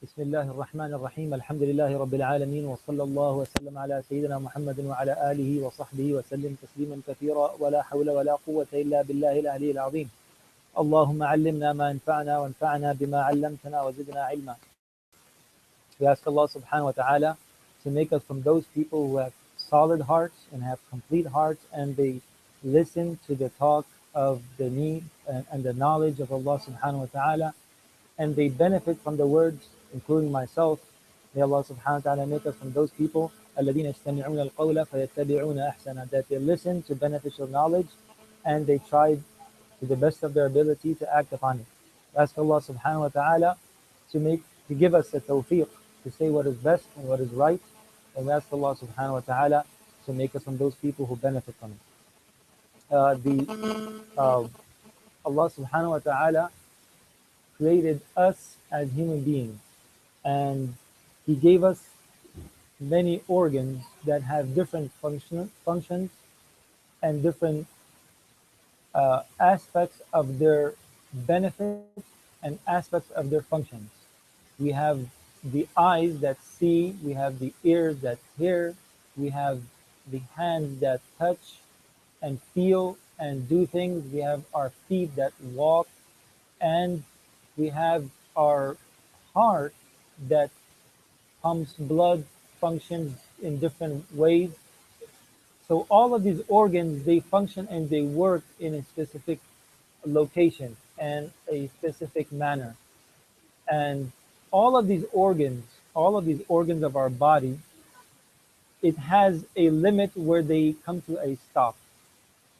بسم الله الرحمن الرحيم الحمد لله رب العالمين وصلى الله وسلم على سيدنا محمد وعلى آله وصحبه وسلم تسليما كثيرا ولا حول ولا قوة إلا بالله العلي العظيم. اللهم علمنا ما ينفعنا وانفعنا بما علمتنا وزدنا علما. We ask Allah subhanahu wa ta'ala to make us from those people who have solid hearts and have complete hearts, and they listen to the talk of the need and the knowledge of Allah subhanahu wa ta'ala, and they benefit from the words, including myself. May Allah subhanahu wa ta'ala make us from those people الَّذِينَ يَسْتَمِعُونَ الْقَوْلَ فَيَتَّبِعُونَ أَحْسَنَ, that they listen to beneficial knowledge and they try to the best of their ability to act upon it. Ask Allah subhanahu wa ta'ala to give us the tawfiq to say what is best and what is right, and we ask Allah subhanahu wa ta'ala to make us from those people who benefit from it. Allah subhanahu wa ta'ala created us as human beings, and He gave us many organs that have different functions and different aspects of their benefits and aspects of their functions. We have the eyes that see, we have the ears that hear, we have the hands that touch and feel and do things, we have our feet that walk, and we have our heart that pumps blood, functions in different ways. So all of these organs, they function and they work in a specific location and a specific manner. And all of these organs of our body, it has a limit where they come to a stop.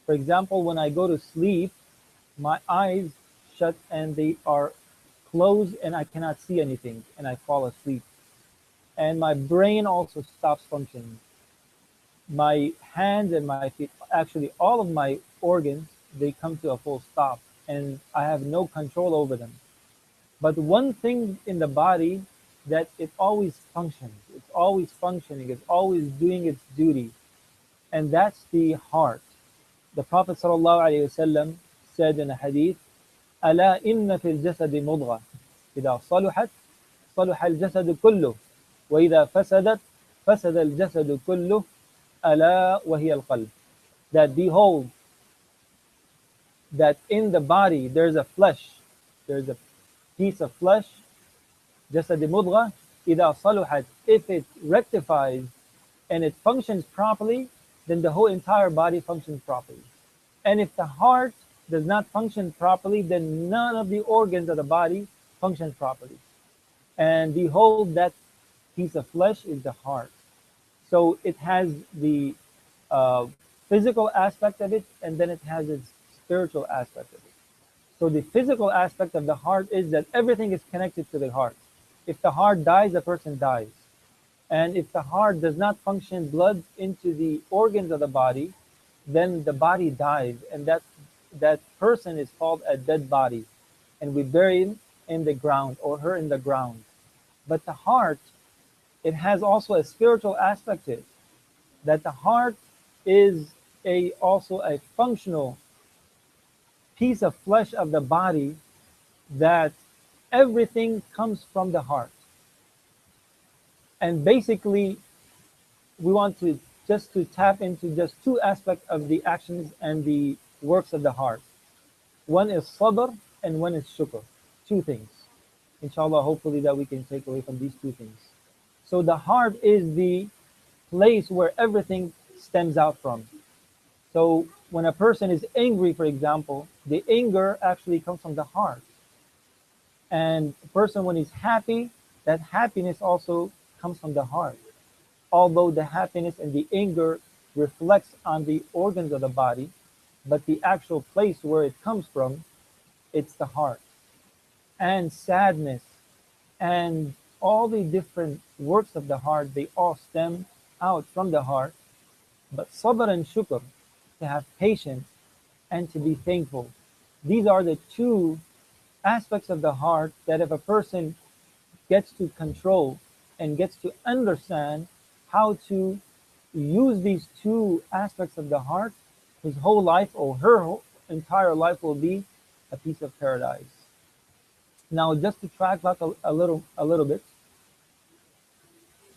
For example, when I go to sleep, my eyes shut and they are closed and I cannot see anything and I fall asleep. And my brain also stops functioning. My hands and my feet, actually all of my organs, they come to a full stop and I have no control over them. But one thing in the body that it always functions, it's always functioning, it's always doing its duty, and that's the heart. The Prophet ﷺ said in a hadith, ألا إن في الجسد مضغة إذا صلحت صلح الجسد كله وإذا فسدت فسد الجسد كله ألا وهي القلب. That behold, that in the body there's a flesh, there's a piece of flesh, جسد مضغة إذا صلحت, if it rectifies and it functions properly, then the whole entire body functions properly. And if the heart does not function properly, then none of the organs of the body functions properly. And behold, that piece of flesh is the heart. So it has the physical aspect of it, and then it has its spiritual aspect of it. So the physical aspect of the heart is that everything is connected to the heart. If the heart dies, the person dies. And if the heart does not function blood into the organs of the body, then the body dies, and that person is called a dead body, and we bury him in the ground or her in the ground. But the heart, it has also a spiritual aspect to it, that the heart is also a functional piece of flesh of the body, that everything comes from the heart. And basically, we want to tap into just two aspects of the actions and the works of the heart. One is sabr and one is shukr. Two things. Inshallah, hopefully that we can take away from these two things. So the heart is the place where everything stems out from. So when a person is angry, for example, the anger actually comes from the heart. And a person, when he's happy, that happiness also comes from the heart. Although the happiness and the anger reflects on the organs of the body, but the actual place where it comes from, it's the heart. And sadness and all the different works of the heart, they all stem out from the heart. But sabr and shukr, to have patience and to be thankful, these are the two aspects of the heart that if a person gets to control and gets to understand how to use these two aspects of the heart, his whole life or her whole entire life will be a piece of paradise. Now, just to track back a little bit,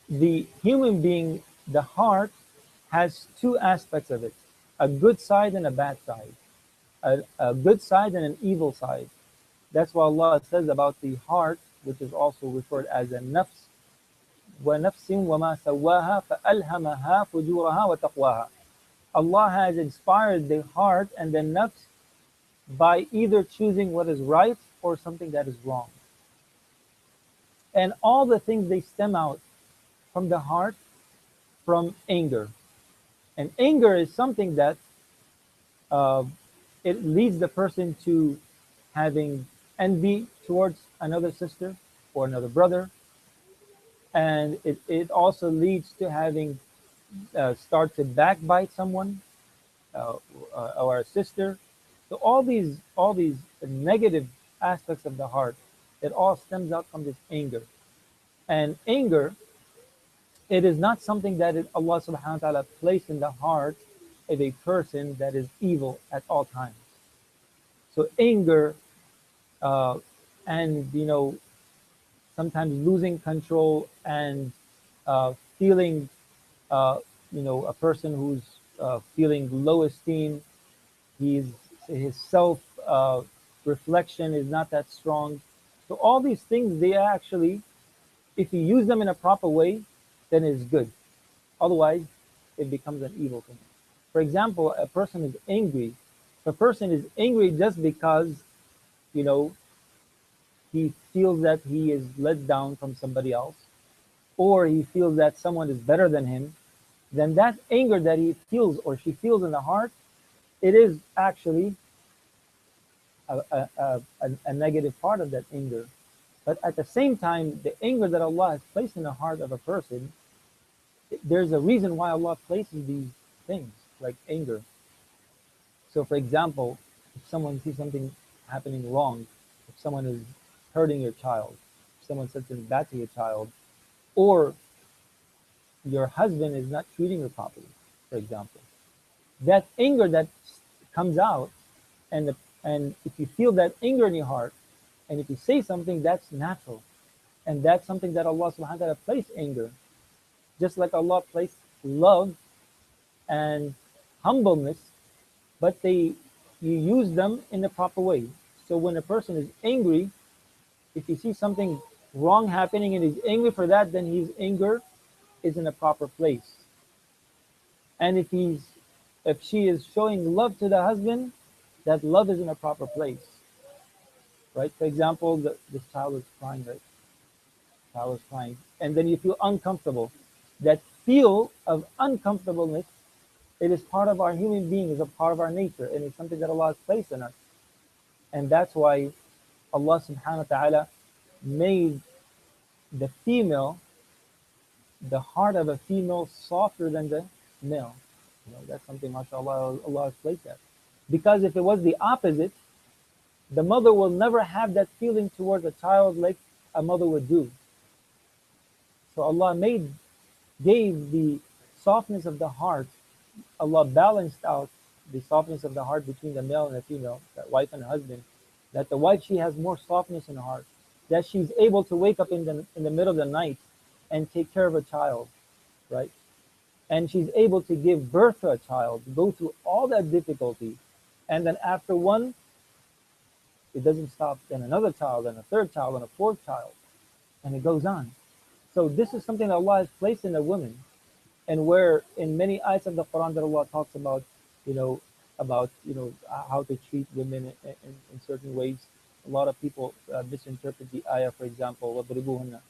the human being, the heart, has two aspects of it: a good side and a bad side, a good side and an evil side. That's what Allah says about the heart, which is also referred as a nafs. وَنَفْسٍ وَمَا سَوَّاهَا فَأَلْهَمَهَا فُجُورَهَا وَتَقْوَاهَا. Allah has inspired the heart and the nafs by either choosing what is right or something that is wrong. And all the things, they stem out from the heart, from anger. And anger is something that uh, it leads the person to having envy towards another sister or another brother, and it also leads to having start to backbite someone, uh, or a sister. So all these negative aspects of the heart, it all stems out from this anger. And anger, it is not something that Allah subhanahu wa ta'ala placed in the heart of a person that is evil at all times. So anger, uh, and sometimes losing control, and feeling, uh, a person who's feeling low esteem. He's his self reflection is not that strong. So all these things, they actually, if you use them in a proper way, then it's good. Otherwise, it becomes an evil thing. For example, a person is angry. If a person is angry just because, you know, he feels that he is let down from somebody else, or he feels that someone is better than him, then that anger that he feels or she feels in the heart, it is actually a negative part of that anger. But at the same time, the anger that Allah has placed in the heart of a person, there's a reason why Allah places these things like anger. So, for example, if someone sees something happening wrong, if someone is hurting your child, if someone says something bad to your child, or your husband is not treating you properly, for example, that anger that comes out, and and if you feel that anger in your heart, and if you say something, that's natural, and that's something that Allah Subhanahu wa Taala placed anger, just like Allah placed love and humbleness, but you use them in the proper way. So when a person is angry, if he sees something wrong happening and he's angry for that, then his anger is in a proper place. And if she is showing love to the husband, that love is in a proper place, right? For example, this child is crying, right? Child is crying, and then you feel uncomfortable. That feel of uncomfortableness, it is part of our human being, is a part of our nature, and it's something that Allah has placed in us. And that's why Allah subhanahu wa ta'ala made the female, the heart of a female, softer than the male. That's something, mashallah, Allah has placed that. Because if it was the opposite, the mother will never have that feeling towards a child like a mother would do. So Allah gave the softness of the heart. Allah balanced out the softness of the heart between the male and the female, that wife and husband. That the wife, she has more softness in her heart. That she's able to wake up in the middle of the night and take care of a child, right? And she's able to give birth to a child, go through all that difficulty, and then after one, it doesn't stop. Then another child, and a third child, and a fourth child, and it goes on. So this is something that Allah has placed in a woman, and where in many ayats of the Quran that Allah talks about, you know, how to treat women in certain ways. A lot of people misinterpret the ayah. For example, وَضْرِبُوهُنَّ.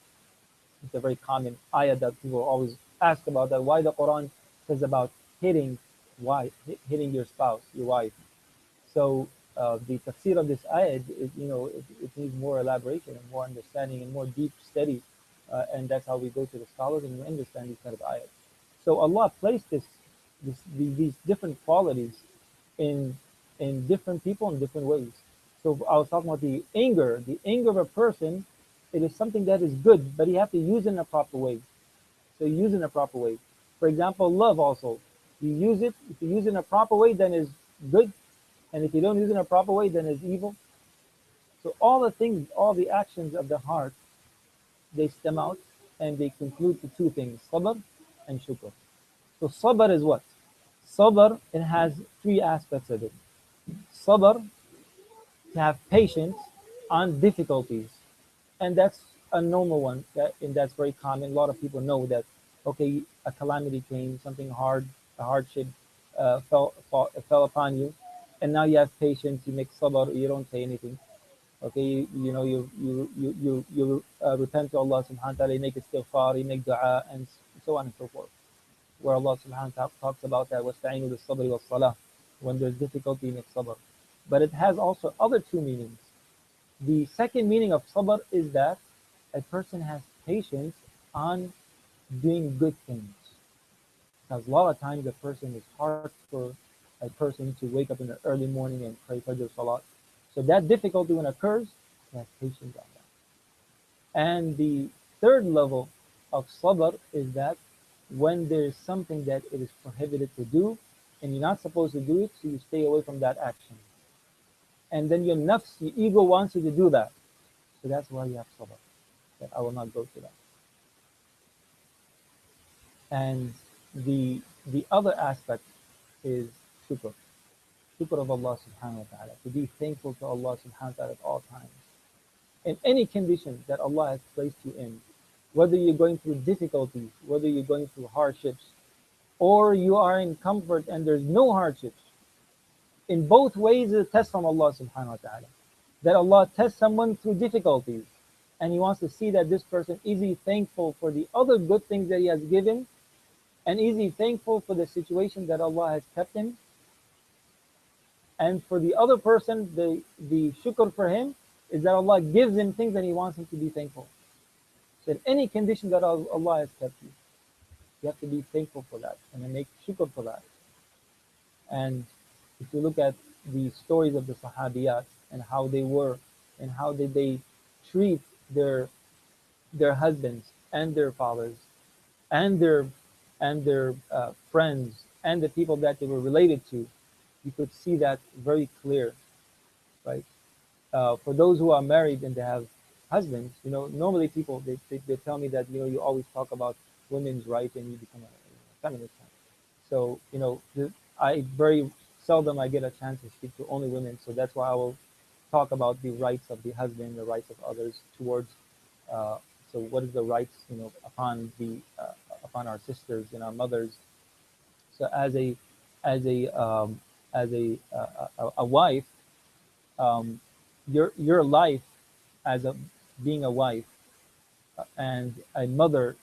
It's a very common ayah that people always ask about. That why the Quran says about hitting your spouse, your wife. So the tafsir of this ayah, it needs more elaboration and more understanding and more deep study, and that's how we go to the scholars and we understand these kind of ayahs. So Allah placed these different qualities in different people in different ways. So I was talking about the anger. The anger of a person, it is something that is good, but you have to use it in a proper way. So you use it in a proper way. For example, love also. You use it. If you use it in a proper way, then it's good. And if you don't use it in a proper way, then it's evil. So all the things, all the actions of the heart, they stem out. and they conclude to two things: sabr and shukr. So sabr is what? Sabr, it has three aspects of it. Sabr, to have patience on difficulties, and that's a normal one, and that's very common. A lot of people know that, okay, a calamity came, something hard, a hardship fell upon you, and now you have patience, you make sabr, you don't say anything. Okay, you repent to Allah subhanahu wa ta'ala, you make istighfar, you make dua, and so on and so forth. Where Allah subhanahu wa ta'ala talks about that, وَاسْتَعِينُوا بِالصَّبْرِ وَالصَّلَاةِ. When there's difficulty, you make sabr. But it has also other two meanings. The second meaning of sabr is that a person has patience on doing good things. Because a lot of times a person is hard for a person to wake up in the early morning and pray Fajr Salat. So that difficulty when occurs, he has patience on that. And the third level of sabr is that when there's something that it is prohibited to do and you're not supposed to do it, so you stay away from that action. And then your nafs, your ego wants you to do that. So that's why you have sabr. That I will not go to that. And the other aspect is shukr. Shukr of Allah subhanahu wa ta'ala. To be thankful to Allah subhanahu wa ta'ala at all times. In any condition that Allah has placed you in, whether you're going through difficulties, whether you're going through hardships, or you are in comfort and there's no hardships, in both ways is a test from Allah subhanahu wa ta'ala. That Allah tests someone through difficulties, and He wants to see that this person is he thankful for the other good things that He has given, and is he thankful for the situation that Allah has kept him. And for the other person, the shukr for him is that Allah gives him things and He wants him to be thankful. So in any condition that Allah has kept you, you have to be thankful for that and then make shukr for that. And if you look at the stories of the Sahabiyat and how they were and how did they treat their husbands and their fathers and their friends and the people that they were related to, you could see that very clear, right? For those who are married and they have husbands, normally people they tell me that you always talk about women's rights and you become a feminist. So I very seldom I get a chance to speak to only women, so that's why I will talk about the rights of the husband, the rights of others towards. So what is the rights upon our sisters and our mothers? So as a wife, your life as a being a wife and a mother,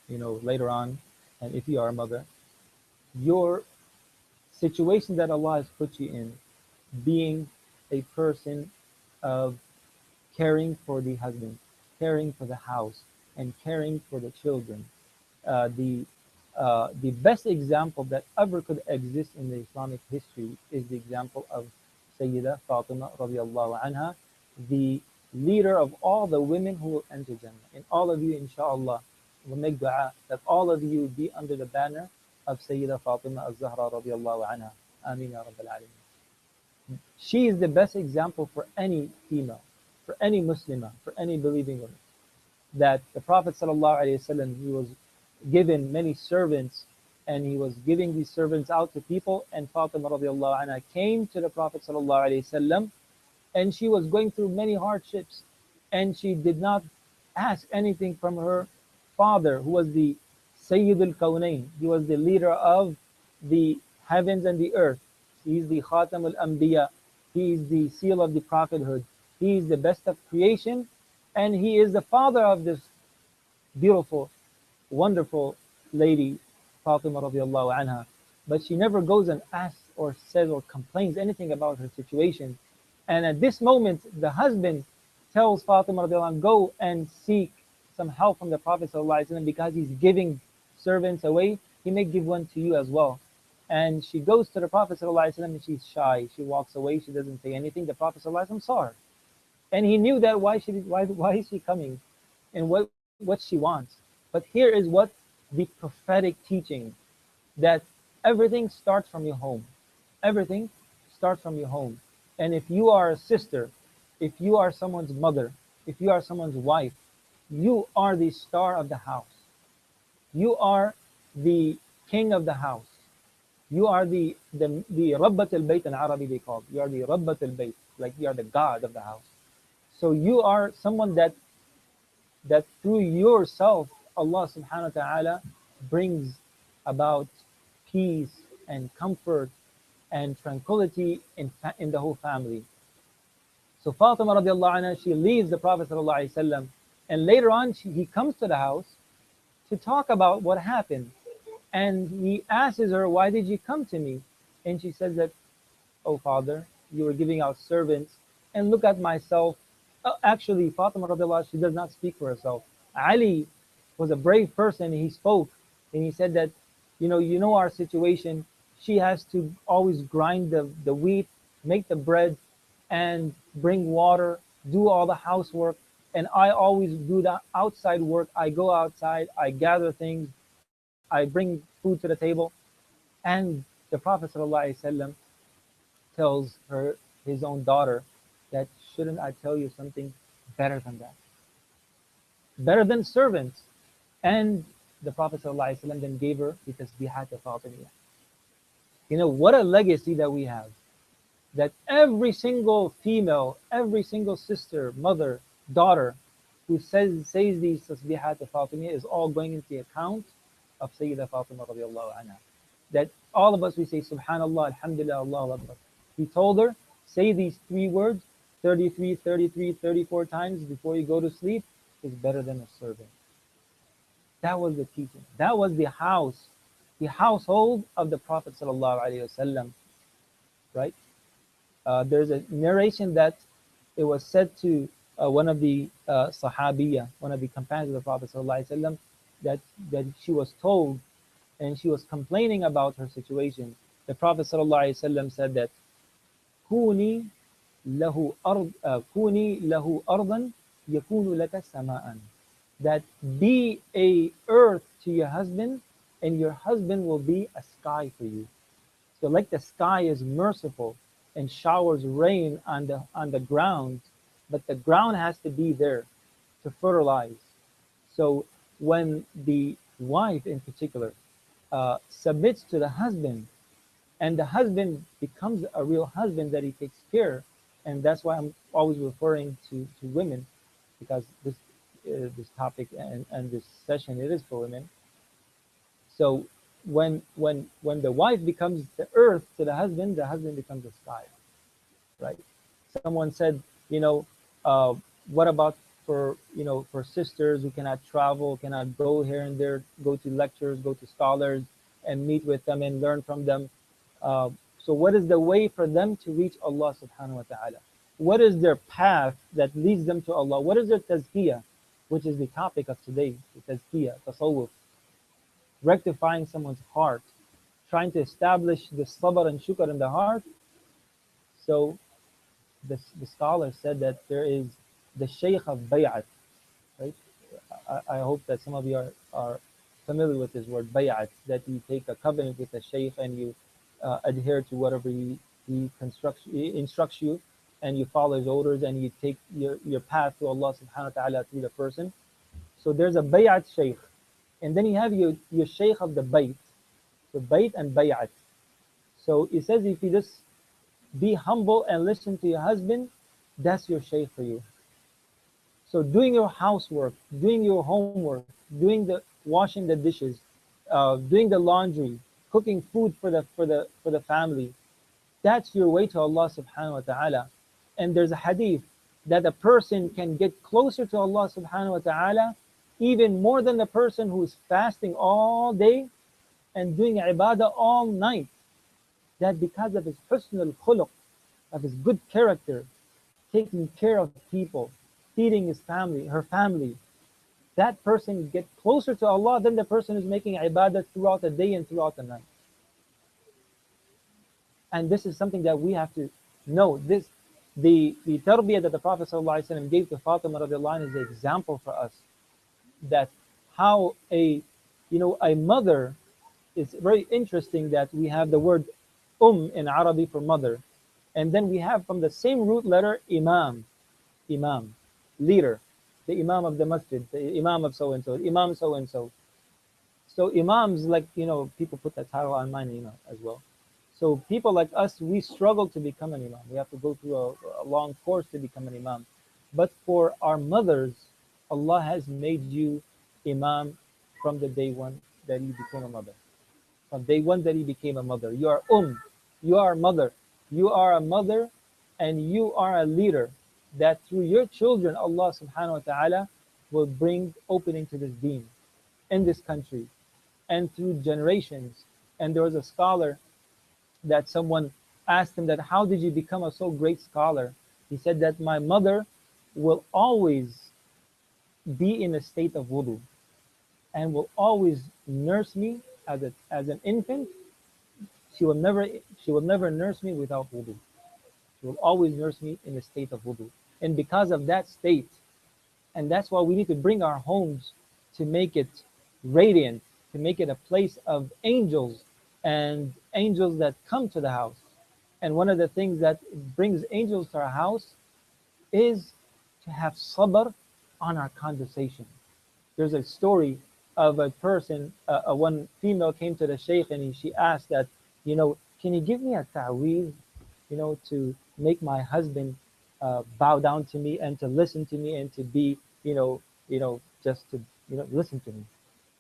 later on, and if you are a mother, your situation that Allah has put you in, being a person of caring for the husband, caring for the house, and caring for the children. The best example that ever could exist in the Islamic history is the example of Sayyidah Fatima radiallahu anha, the leader of all the women who will enter Jannah. And all of you, inshallah, will make dua that all of you be under the banner of Sayyidah Fatima al-Zahra radiallahu anha. Ameen ya Rabbil Alameen. She is the best example for any female, for any Muslimah, for any believing woman. That the Prophet ﷺ, he was given many servants and he was giving these servants out to people, and Fatima radiallahu anha came to the Prophet ﷺ, and she was going through many hardships and she did not ask anything from her father, who was the Sayyid al-Kawnayn. He was the leader of the heavens and the earth. He is the Khatam al-Anbiya. He is the seal of the prophethood. He is the best of creation, and he is the father of this beautiful, wonderful lady, Fatima radiallahu anha. But she never goes and asks or says or complains anything about her situation. And at this moment, the husband tells Fatima radiallahu anha, go and seek some help from the Prophet sallallahu alaihi wasallam, because he's giving servants away. He may give one to you as well. And she goes to the Prophet ﷺ and she's shy. She walks away. She doesn't say anything. The Prophet ﷺ saw her, and he knew that why is she coming, and what she wants. But here is what the prophetic teaching, that everything starts from your home. Everything starts from your home. And if you are a sister, if you are someone's mother, if you are someone's wife, you are the star of the house. You are the king of the house. You are the Rabbat al-Bayt in Arabic they call. You are the Rabbat al-Bayt, like you are the God of the house. So you are someone that through yourself, Allah subhanahu wa ta'ala brings about peace and comfort and tranquility in the whole family. So Fatima radiallahu anha, she leaves the Prophet sallallahu alaihi wasallam, and later on he comes to the house to talk about what happened. And he asks her, why did you come to me? And she says that, oh father, you were giving out servants, and look at myself. Actually, Fatima radiallahu, she does not speak for herself. Ali was a brave person. He spoke, and he said that, you know our situation. She has to always grind the wheat, make the bread, and bring water, do all the housework. And I always do the outside work. I go outside, I gather things, I bring food to the table. And the Prophet ﷺ tells her, his own daughter, that shouldn't I tell you something better than that? Better than servants. And the Prophet ﷺ then gave her the tasbihat to Fatimiyya. What a legacy that we have. That every single female, every single sister, mother, daughter who says these tasbihat to Fatimiyya is all going into the account of Sayyidah Fatima radiallahu anha. That all of us, we say Subhanallah, Alhamdulillah, Allahu Akbar. He told her, say these 3 words 33, 33, 34 times before you go to sleep is better than a servant. That was the teaching. That was the household of the Prophet sallallahu alaihi wasallam, right? There's a narration that it was said to one of the Sahabiya, one of the companions of the Prophet sallallahu alaihi wasallam, that she was told, and she was complaining about her situation. The Prophet ﷺ said that, "Kuni lahu ardan yakunu laka sama'an." That be a earth to your husband, and your husband will be a sky for you. So, like the sky is merciful and showers rain on the ground, but the ground has to be there to fertilize. So, when the wife, in particular, submits to the husband, and the husband becomes a real husband that he takes care. And that's why I'm always referring to women, because this topic and this session, it is for women. So when the wife becomes the earth to the husband becomes the sky, right? Someone said, what about for sisters who cannot travel, cannot go here and there, go to lectures, go to scholars, and meet with them and learn from them. So what is the way for them to reach Allah subhanahu wa ta'ala? What is their path that leads them to Allah? What is their tazkiyah, which is the topic of today, the tazkiyah, tasawwuf, rectifying someone's heart, trying to establish the sabr and shukr in the heart. So the scholar said that there is the Shaykh of bay'at, right? I hope that some of you are familiar with this word, bay'at, that you take a covenant with the Shaykh and you adhere to whatever he instructs you, and you follow his orders, and you take your path to Allah subhanahu wa ta'ala through the person. So there's a bay'at Shaykh. And then you have your Shaykh of the bayt. So bayt and bay'at. So it says if you just be humble and listen to your husband, that's your Shaykh for you. So doing your housework, doing your homework, washing the dishes, doing the laundry, cooking food for the family, that's your way to Allah subhanahu wa ta'ala. And there's a hadith that a person can get closer to Allah subhanahu wa ta'ala even more than the person who is fasting all day and doing ibadah all night. That because of his husn al-khuluq, of his good character, taking care of people, feeding her family, that person gets closer to Allah than the person who's making ibadah throughout the day and throughout the night. And this is something that we have to know. The tarbiyah that the Prophet ﷺ gave to Fatima radiallahu anha is an example for us, that how a mother, is very interesting that we have the word in Arabic for mother, and then we have from the same root letter imam, leader, the imam of the masjid, the imam of so and so, imam so and so. So imams, like, people put that title on mine, as well. So people like us, we struggle to become an imam. We have to go through a long course to become an imam. But for our mothers, Allah has made you imam from the day one that you became a mother. From day one that you became a mother. You are you are mother. You are a mother, and you are a leader that through your children, Allah subhanahu wa ta'ala will bring opening to this deen in this country and through generations. And there was a scholar that someone asked him that, how did you become a so great scholar? He said that my mother will always be in a state of wudu and will always nurse me as an infant. She will never nurse me without wudu. She will always nurse me in a state of wudu. And because of that state, and that's why we need to bring our homes to make it radiant, to make it a place of angels and angels that come to the house. And one of the things that brings angels to our house is to have sabr on our conversation. There's a story of a person, one female came to the Shaykh, and she asked that, can you give me a ta'weez, to make my husband bow down to me and to listen to me and to be, just to, listen to me,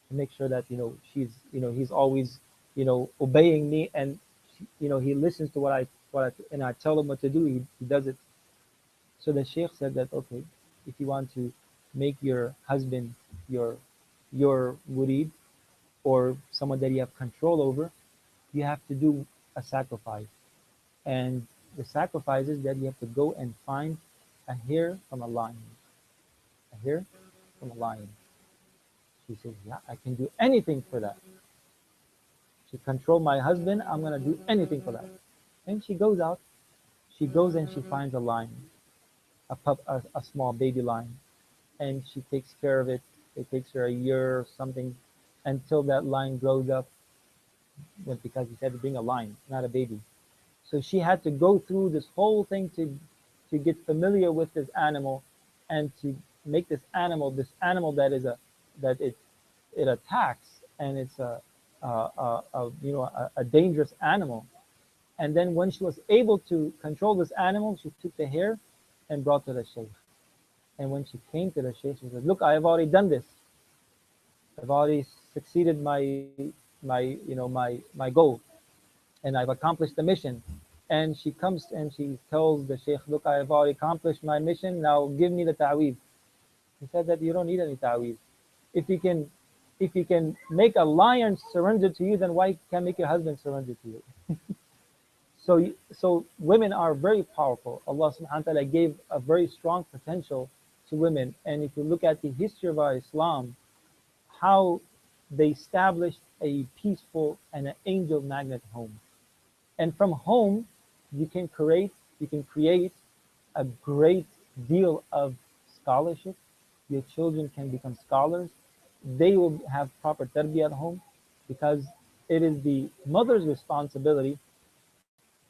to make sure that, he's always, obeying me, and, he listens to and I tell him what to do, he does it. So the Sheikh said that, okay, if you want to make your husband your murid, or someone that you have control over, you have to do a sacrifice. And the sacrifice is that you have to go and find a hair from a lion. A hair from a lion. She says, yeah, I can do anything for that. To control my husband, I'm going to do anything for that. And she goes out. She goes and she finds a lion, a small baby lion. And she takes care of it. It takes her a year or something until that lion grows up, because he said to bring a lion, not a baby. So she had to go through this whole thing to get familiar with this animal, and to make this animal that it attacks, and it's a dangerous animal. And then when she was able to control this animal, she took the hair and brought to the Shaykh. And when she came to the Shaykh, she said, "Look, I have already done this. I've already succeeded my goal, and I've accomplished the mission." And she comes and she tells the Shaykh, "Look, I have already accomplished my mission. Now give me the ta'weez." He said that you don't need any ta'weez. If you can, if you can make a lion surrender to you, then why can't make your husband surrender to you? So women are very powerful. Allah subhanahu wa ta'ala gave a very strong potential to women. And if you look at the history of our Islam, how they established a peaceful and an angel magnet home. And from home, you can create a great deal of scholarship. Your children can become scholars. They will have proper tarbiyah at home, because it is the mother's responsibility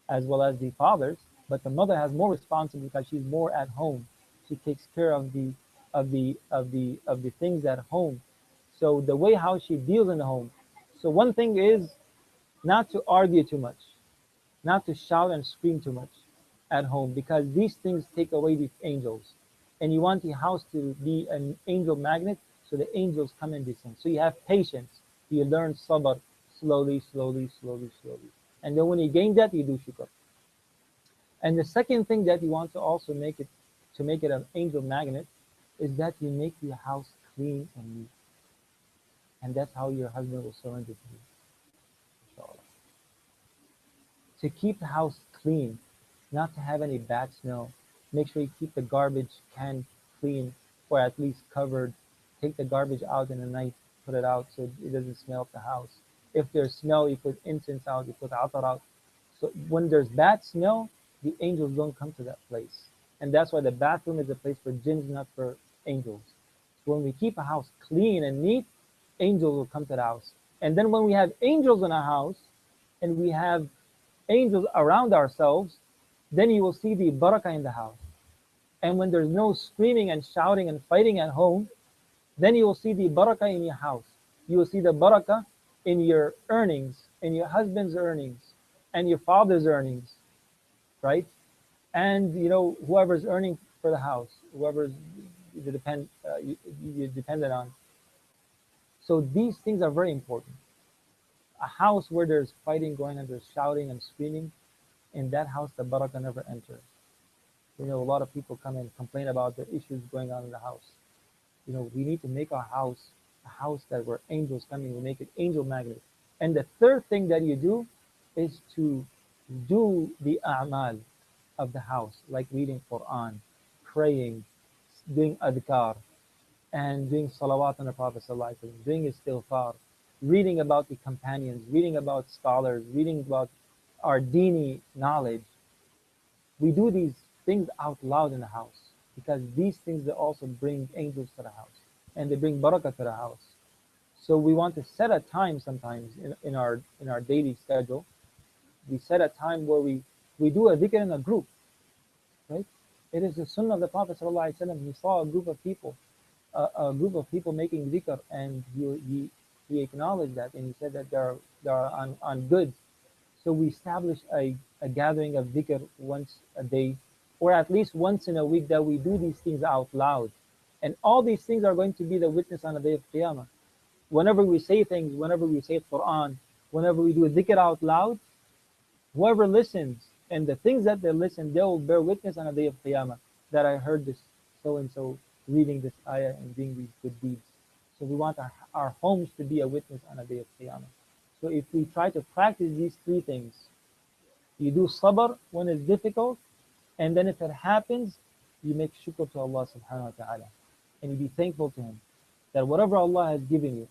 as well as the father's. But the mother has more responsibility because she's more at home. She takes care of the things at home. So the way how she deals in the home. So one thing is not to argue too much, not to shout and scream too much at home, because these things take away the angels. And you want the house to be an angel magnet, so the angels come and descend. So you have patience. You learn sabr slowly, slowly, slowly, slowly. And then when you gain that, you do shukr. And the second thing that you want to also make it an angel magnet, is that you make your house clean and neat. And that's how your husband will surrender to you, inshallah. To keep the house clean, not to have any bad smell. Make sure you keep the garbage can clean, or at least covered. Take the garbage out in the night, put it out so it doesn't smell up the house. If there's smell, you put incense out, you put atar out. So when there's bad smell, the angels don't come to that place. And that's why the bathroom is a place for jinns, not for angels. So when we keep a house clean and neat, angels will come to the house. And then when we have angels in our house, and we have angels around ourselves, then you will see the barakah in the house. And when there's no screaming and shouting and fighting at home, then you will see the barakah in your house. You will see the barakah in your earnings, in your husband's earnings, and your father's earnings, right? And whoever's earning for the house, whoever's you dependent on. So these things are very important. A house where there's fighting going on, there's shouting and screaming, in that house the barakah never enters. A lot of people come and complain about the issues going on in the house. We need to make our house a house that where angels coming, we make it angel magnet. And the third thing that you do is to do the a'mal of the house, like reading Quran, praying, doing adhkar, and doing salawat on the Prophet ﷺ, doing istighfar, reading about the companions, reading about scholars, reading about our dini knowledge. We do these things out loud in the house because these things they also bring angels to the house and they bring barakah to the house. So we want to set a time sometimes in our daily schedule. We set a time where we do a dhikr in a group, right? It is the sunnah of the Prophet ﷺ. He saw a group of people making dhikr, and he acknowledged that, and he said that they are on good. So we establish a gathering of dhikr once a day, or at least once in a week, that we do these things out loud. And all these things are going to be the witness on the day of Qiyamah. Whenever we say things, whenever we say Quran, whenever we do dhikr out loud, whoever listens and the things that they listen, they will bear witness on the day of Qiyamah that I heard this so and so reading this ayah and doing these good deeds. So we want our homes to be a witness on the day of Qiyamah. So if we try to practice these three things, you do sabr when it's difficult, and then if it happens, you make shukr to Allah subhanahu wa ta'ala. And you be thankful to Him that whatever Allah has given you.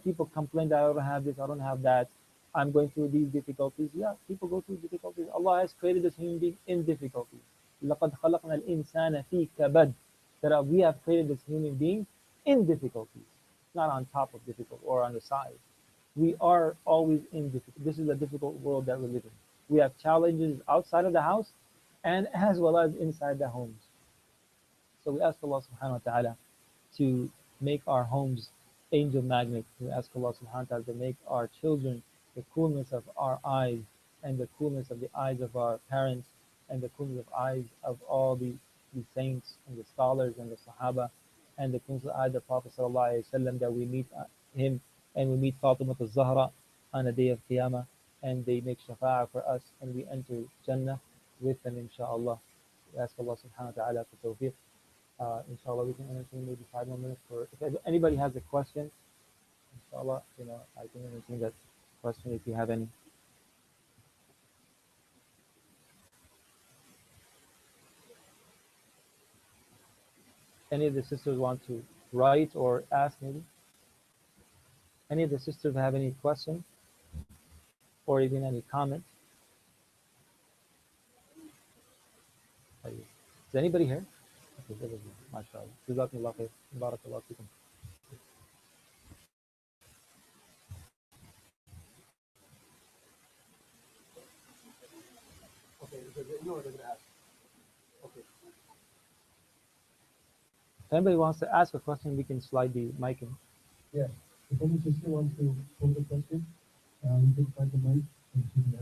People complain that I don't have this, I don't have that, I'm going through these difficulties. Yeah, people go through difficulties. Allah has created this human being in difficulties. لَقَدْ خَلَقْنَا الْإِنسَانَ فِي كَبَدٍ. That we have created this human being in difficulties, not on top of difficult or on the side. We are always in difficult. This is a difficult world that we live in. We have challenges outside of the house and as well as inside the homes. So we ask Allah subhanahu wa ta'ala to make our homes angel magnets. We ask Allah subhanahu wa ta'ala to make our children the coolness of our eyes and the coolness of the eyes of our parents and the coolness of eyes of all the saints and the scholars and the Sahaba and the coolness of the eyes of the Prophet sallallahu alaihi wasallam, that we meet him and we meet Fatima al-Zahra on the day of Qiyamah, and they make shafa'ah for us and we enter Jannah with them, inshallah. We ask Allah subhanahu wa ta'ala for tawfiq. Inshallah, we can entertain maybe 5 more minutes for if anybody has a question. Inshallah, I can entertain that question if you have any. Any of the sisters want to write or ask maybe? Any of the sisters have any question or even any comment? Is anybody here? Okay, mashallah. Jazakumullah khair. Barakallahu fikum. Okay, you are going to ask. Okay. If anybody wants to ask a question, we can slide the mic in. Yeah. If any sister wants to pose a question, you can find the mic and she can